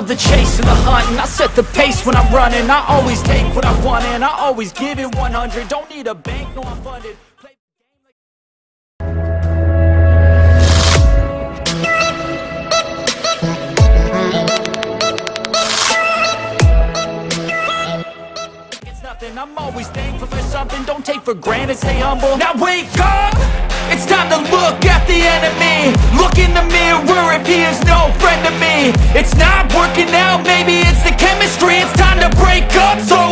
love the chase and the hunt, and I set the pace when I'm running. I always take what I want and I always give it 100. Don't need a bank, no I'm funded. I'm always thankful for something, don't take for granted, stay humble. Now wake up, it's time to look at the enemy. Look in the mirror if he is no friend to me. It's not working out, maybe it's the chemistry. It's time to break up, so